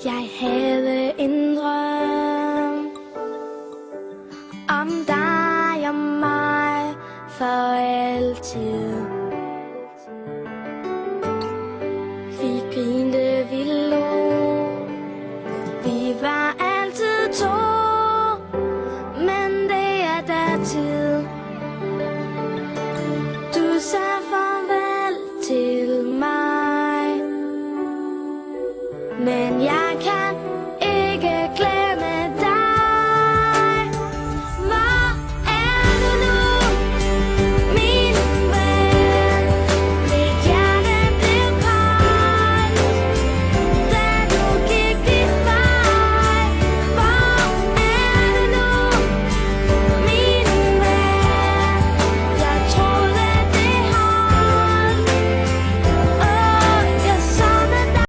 Jeg havde en drøm om dig og mig for altid. Vi grinte, vi lå, vi var altid to, men det er der tid. Du sagde farvel til mig, men jeg kan